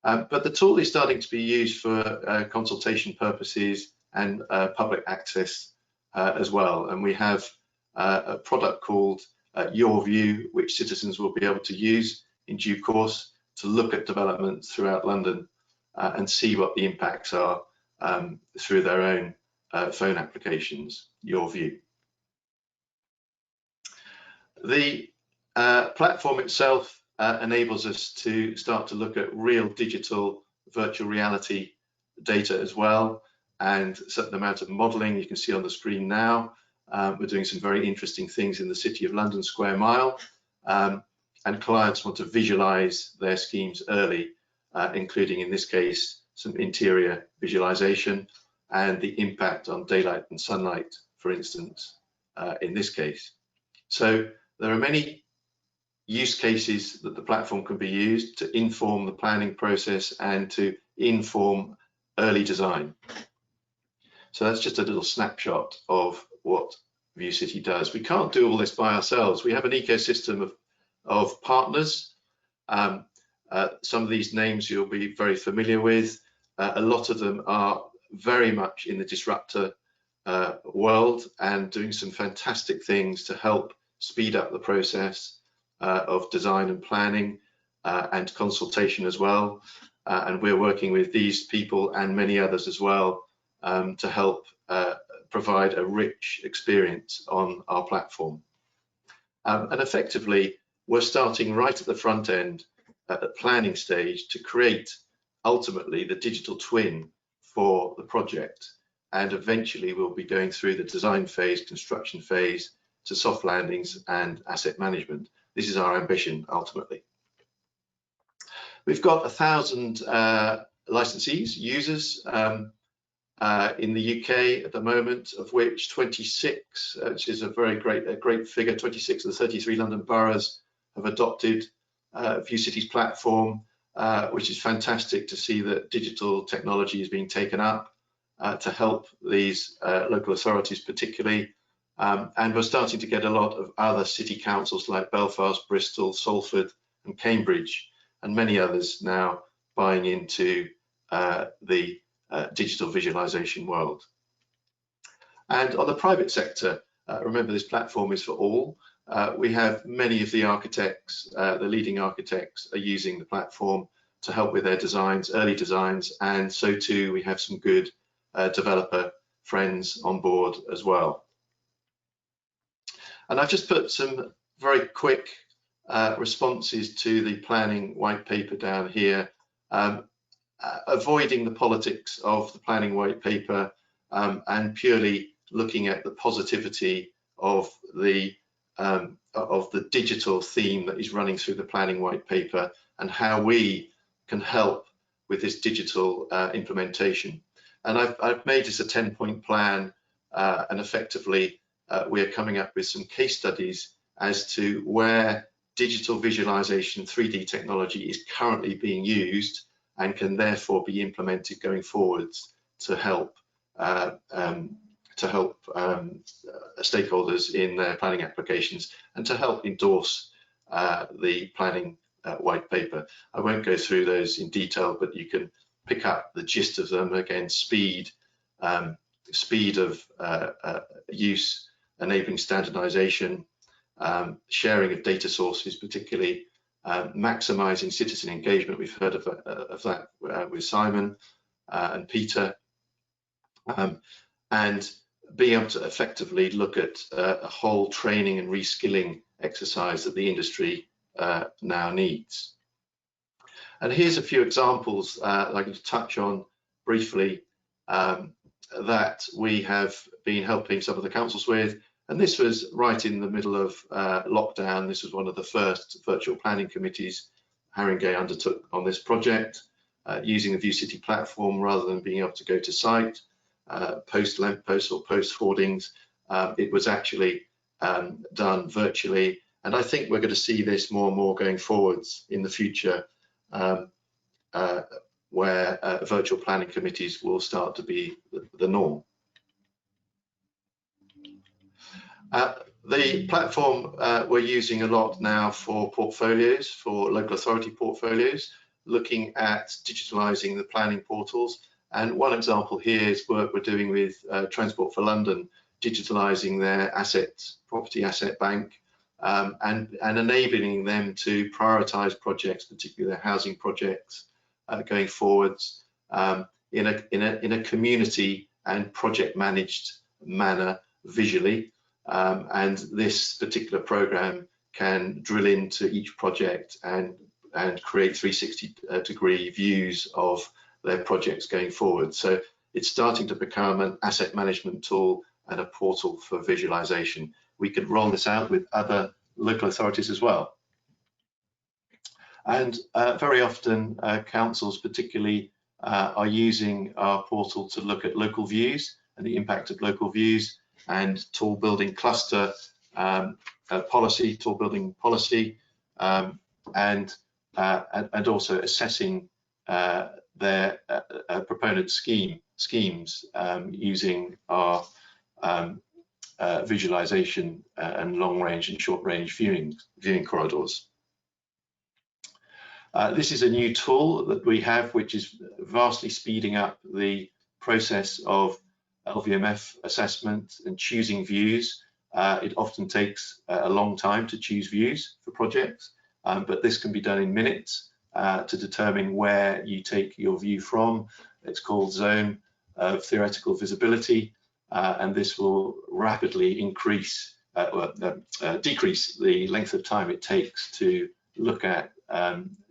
But the tool is starting to be used for consultation purposes and public access as well. And we have a product called Your View, which citizens will be able to use in due course to look at developments throughout London and see what the impacts are through their own phone applications, Your View. The platform itself enables us to start to look at real digital virtual reality data as well, and a certain amount of modelling you can see on the screen now. We're doing some very interesting things in the City of London Square Mile, and clients want to visualise their schemes early, including in this case some interior visualisation and the impact on daylight and sunlight, for instance, in this case. So there are many use cases that the platform can be used to inform the planning process and to inform early design. So that's just a little snapshot of what VU.CITY does. We can't do all this by ourselves. We have an ecosystem of partners. Some of these names you'll be very familiar with. A lot of them are very much in the disruptor world and doing some fantastic things to help speed up the process of design and planning and consultation as well. And we're working with these people and many others as well to help provide a rich experience on our platform. And effectively, we're starting right at the front end, at the planning stage, to create ultimately the digital twin for the project. And eventually we'll be going through the design phase, construction phase, to soft landings and asset management. This is our ambition ultimately. We've got 1,000 licensees, users in the UK at the moment, of which 26, which is a great figure, 26 of the 33 London boroughs have adopted VU.CITY's platform, which is fantastic to see that digital technology is being taken up to help these local authorities particularly. And we're starting to get a lot of other city councils like Belfast, Bristol, Salford and Cambridge and many others now buying into the digital visualization world. And on the private sector, remember this platform is for all. We have many of the architects, the leading architects are using the platform to help with their designs, early designs, and so too we have some good developer friends on board as well. And I've just put some very quick responses to the planning white paper down here, avoiding the politics of the planning white paper and purely looking at the positivity of the digital theme that is running through the planning white paper and how we can help with this digital implementation. And I've made this a 10-point plan, and effectively we're coming up with some case studies as to where digital visualization 3D technology is currently being used and can therefore be implemented going forwards to help stakeholders in their planning applications and to help endorse the planning white paper. I won't go through those in detail, but you can pick up the gist of them. Again, speed of use, enabling standardization, sharing of data sources, particularly maximizing citizen engagement. We've heard of that with Simon and Peter, and being able to effectively look at a whole training and reskilling exercise that the industry now needs. And here's a few examples that I'm going to touch on briefly that we have been helping some of the councils with. And this was right in the middle of lockdown. This was one of the first virtual planning committees Haringey undertook on this project, using the VU.CITY platform rather than being able to go to site, post lampposts or post hoardings. It was actually done virtually. And I think we're going to see this more and more going forwards in the future, where virtual planning committees will start to be the norm. The platform we're using a lot now for portfolios, for local authority portfolios, looking at digitalising the planning portals. And one example here is work we're doing with Transport for London, digitalising their property asset bank, and enabling them to prioritise projects, particularly their housing projects, going forwards in a community and project managed manner visually. And this particular program can drill into each project and create 360-degree views of their projects going forward. So it's starting to become an asset management tool and a portal for visualization. We could roll this out with other local authorities as well. And very often councils particularly are using our portal to look at local views and the impact of local views and tall building cluster policy, tall building policy, and also assessing their proponent schemes using our visualization and long-range and short-range viewing corridors. This is a new tool that we have, which is vastly speeding up the process of LVMF assessment and choosing views. It often takes a long time to choose views for projects, but this can be done in minutes to determine where you take your view from. It's called zone of theoretical visibility, and this will rapidly decrease the length of time it takes to look at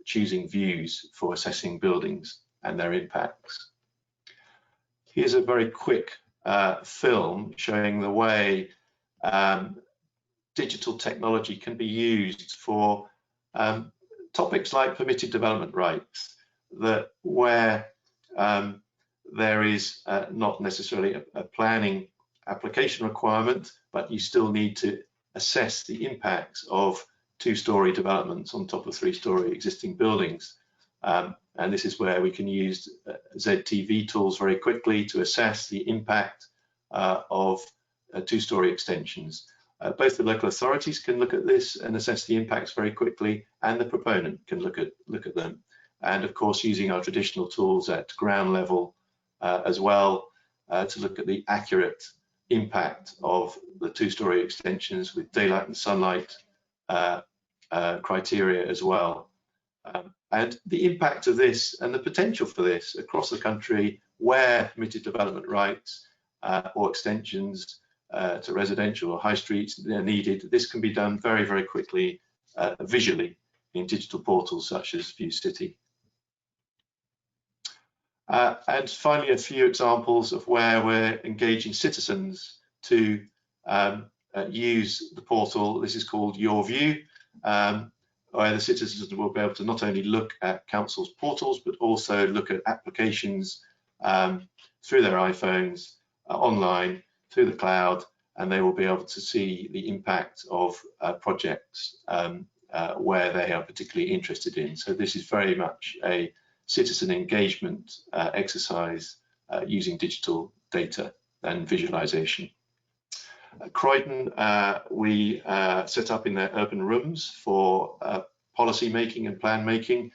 choosing views for assessing buildings and their impacts. Here's a very quick film showing the way digital technology can be used for topics like permitted development rights, where there is not necessarily a planning application requirement, but you still need to assess the impacts of two-story developments on top of three-story existing buildings. And this is where we can use ZTV tools very quickly to assess the impact of two-story extensions. Both the local authorities can look at this and assess the impacts very quickly, and the proponent can look at them. And of course, using our traditional tools at ground level as well to look at the accurate impact of the two-story extensions with daylight and sunlight criteria as well. And the impact of this and the potential for this across the country where permitted development rights or extensions to residential or high streets are needed. This can be done very, very quickly visually in digital portals such as VU.CITY. And finally, a few examples of where we're engaging citizens to use the portal. This is called Your View, where the citizens will be able to not only look at council's portals, but also look at applications through their iPhones, online, through the cloud, and they will be able to see the impact of projects where they are particularly interested in. So this is very much a citizen engagement exercise using digital data and visualization. At Croydon, we set up in their urban rooms for policy making and plan making,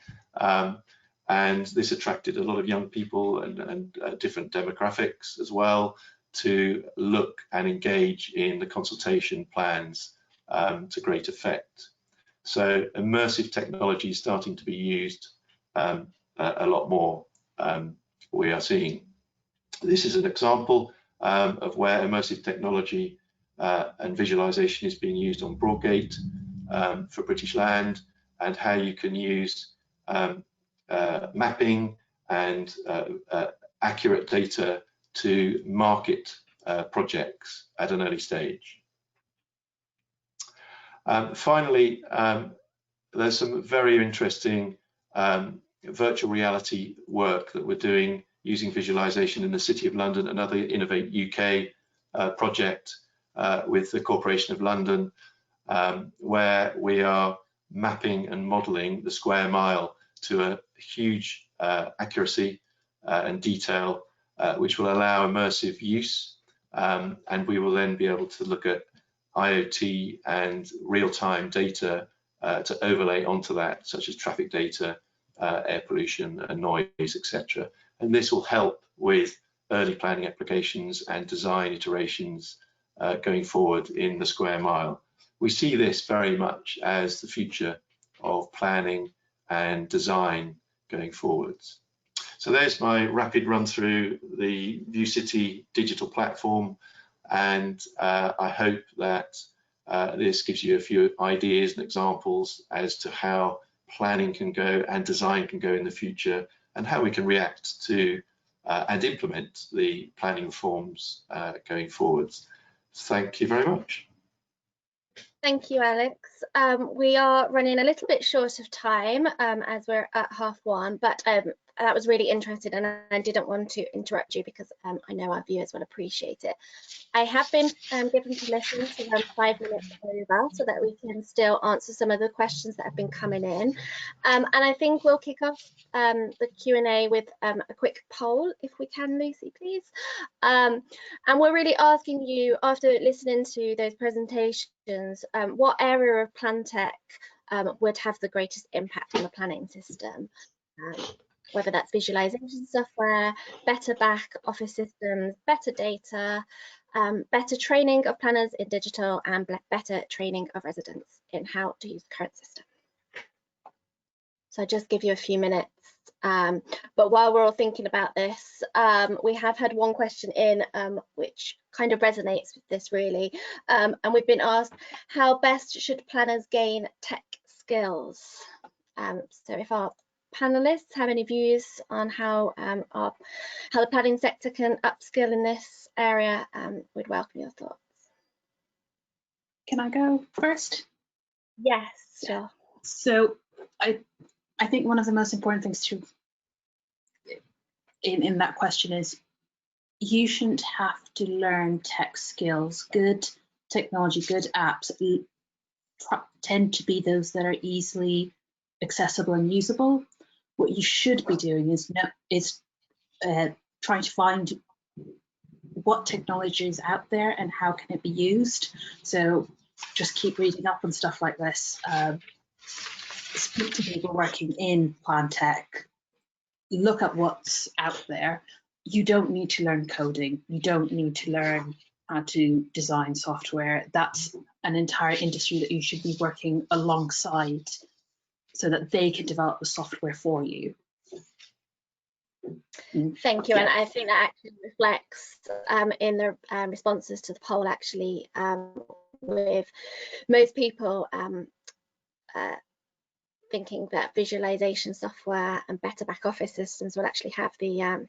and this attracted a lot of young people and different demographics as well to look and engage in the consultation plans to great effect. So immersive technology is starting to be used a lot more, we are seeing. This is an example of where immersive technology and visualization is being used on Broadgate for British Land, and how you can use mapping and accurate data to market projects at an early stage. Finally, there's some very interesting virtual reality work that we're doing using visualization in the City of London, another Innovate UK project with the Corporation of London, where we are mapping and modeling the square mile to a huge accuracy and detail, which will allow immersive use, and we will then be able to look at IoT and real-time data to overlay onto that, such as traffic data, air pollution and noise, etc. And this will help with early planning applications and design iterations going forward in the square mile. We see this very much as the future of planning and design going forwards. So there's my rapid run through the VU.CITY digital platform, and I hope that this gives you a few ideas and examples as to how planning can go and design can go in the future, and how we can react to and implement the planning reforms going forwards. Thank you very much. Thank you, Alex. We are running a little bit short of time as we're at 1:30, but that was really interesting, and I didn't want to interrupt you because I know our viewers will appreciate it. I have been given permission to run 5 minutes over so that we can still answer some of the questions that have been coming in. And I think we'll kick off the Q&A with a quick poll, if we can, Lucy, please. And we're really asking you, after listening to those presentations, what area of PlanTech would have the greatest impact on the planning system? Whether that's visualization software, better back office systems, better data, better training of planners in digital, and better training of residents in how to use the current system. So I'll just give you a few minutes. But while we're all thinking about this, we have had one question in which kind of resonates with this really. And we've been asked, how best should planners gain tech skills? So if our panelists have any views on how the planning sector can upskill in this area, we'd welcome your thoughts. Can I go first? Yes, sure. So I think one of the most important things to in that question is you shouldn't have to learn tech skills. Good technology, good apps tend to be those that are easily accessible and usable. What you should be doing is trying to find what technology is out there and how can it be used. So just keep reading up on stuff like this. Speak to people working in PlanTech. Look at what's out there. You don't need to learn coding. You don't need to learn how to design software. That's an entire industry that you should be working alongside so that they can develop the software for you. Thank you, and I think that actually reflects in the responses to the poll actually, with most people thinking that visualization software and better back office systems will actually have the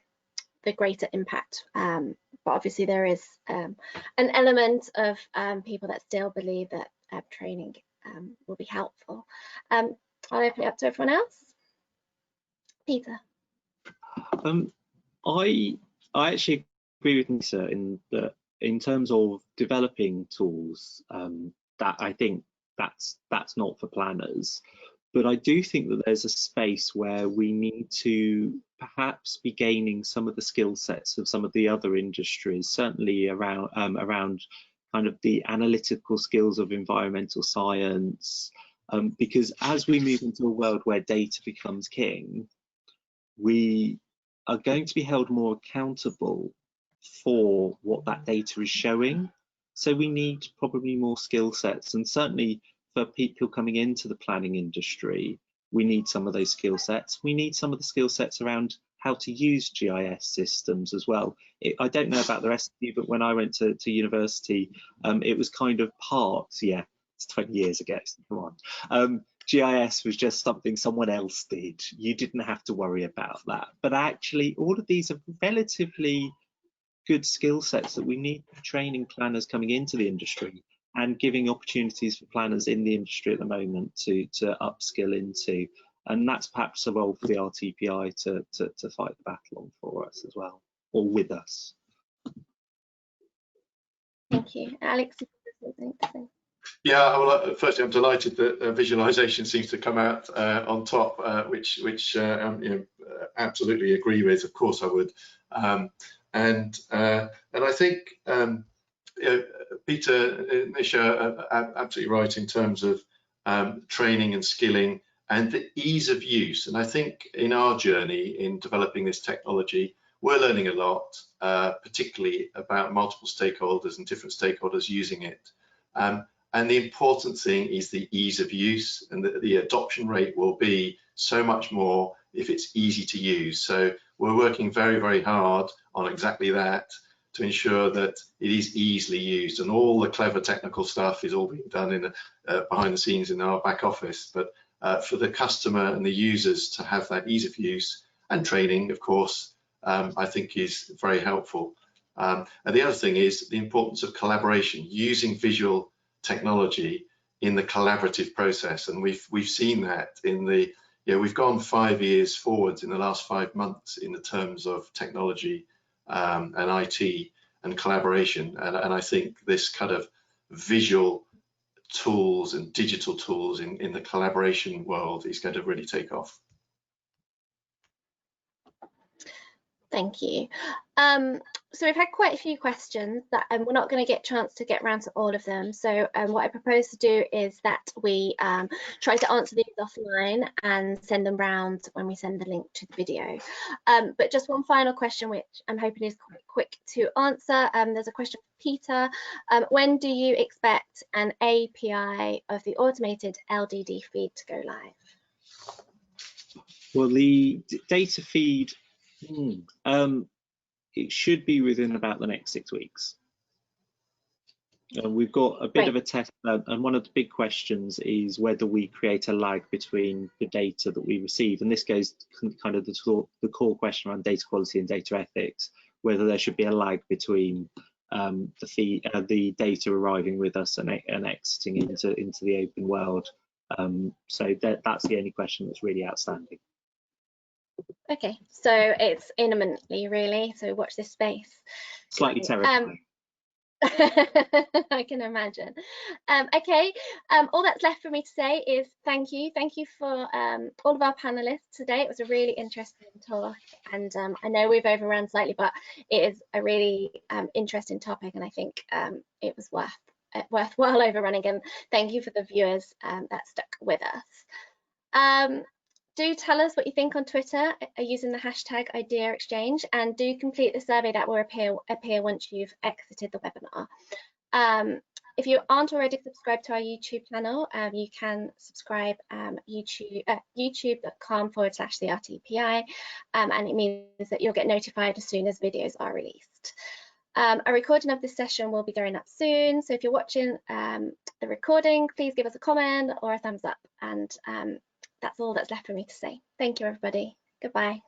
greater impact. But obviously there is an element of people that still believe that training will be helpful. I'll open it up to everyone else. Peter. I actually agree with Nisa in that in terms of developing tools, that I think that's not for planners. But I do think that there's a space where we need to perhaps be gaining some of the skill sets of some of the other industries, certainly around kind of the analytical skills of environmental science, because as we move into a world where data becomes king, we are going to be held more accountable for what that data is showing. So we need probably more skill sets, and certainly for people coming into the planning industry, we need some of those skill sets. We need some of the skill sets around how to use GIS systems as well. I don't know about the rest of you, but when I went to university, it was kind of parts, yeah, it's 20 years ago, so come on. GIS was just something someone else did. You didn't have to worry about that. But actually, all of these are relatively good skill sets that we need for training planners coming into the industry and giving opportunities for planners in the industry at the moment to upskill into. And that's perhaps a role for the RTPI to fight the battle on for us as well, or with us. Thank you. Alex, something to say? Yeah, well, firstly, I'm delighted that visualization seems to come out on top, which you know, absolutely agree with. Of course, I would, and I think you know, Peter, Nisha, are absolutely right in terms of training and skilling and the ease of use. And I think in our journey in developing this technology, we're learning a lot, particularly about multiple stakeholders and different stakeholders using it. And the important thing is the ease of use, and the adoption rate will be so much more if it's easy to use. So we're working very, very hard on exactly that to ensure that it is easily used, and all the clever technical stuff is all being done in behind the scenes in our back office. But for the customer and the users to have that ease of use and training, of course, I think is very helpful. And the other thing is the importance of collaboration, using visual technology in the collaborative process, and we've seen that in the yeah, we've gone 5 years forwards in the last 5 months in the terms of technology and IT and collaboration. And I think this kind of visual tools and digital tools in the collaboration world is going to really take off. Thank you. So we've had quite a few questions that we're not going to get a chance to get around to all of them. So what I propose to do is that we try to answer these offline and send them round when we send the link to the video. But just one final question, which I'm hoping is quite quick to answer. There's a question for Peter. When do you expect an API of the automated LDD feed to go live? Well, the data feed, it should be within about the next 6 weeks. We've got a bit of a test, and one of the big questions is whether we create a lag between the data that we receive, and this goes kind of the core question around data quality and data ethics, whether there should be a lag between the data arriving with us and exiting into the open world. So that's the only question that's really outstanding. Okay, so it's imminently, really, so watch this space. Slightly terrifying. I can imagine. Okay, all that's left for me to say is thank you for all of our panelists today. It was a really interesting talk, and I know we've overrun slightly, but it is a really interesting topic, and I think it was worthwhile overrunning, and thank you for the viewers that stuck with us. Do tell us what you think on Twitter using the hashtag #IdeaExchange, and do complete the survey that will appear once you've exited the webinar. If you aren't already subscribed to our YouTube channel, you can subscribe youtube.com/the RTPI, and it means that you'll get notified as soon as videos are released. A recording of this session will be going up soon, so if you're watching the recording, please give us a comment or a thumbs up, and that's all that's left for me to say. Thank you, everybody. Goodbye.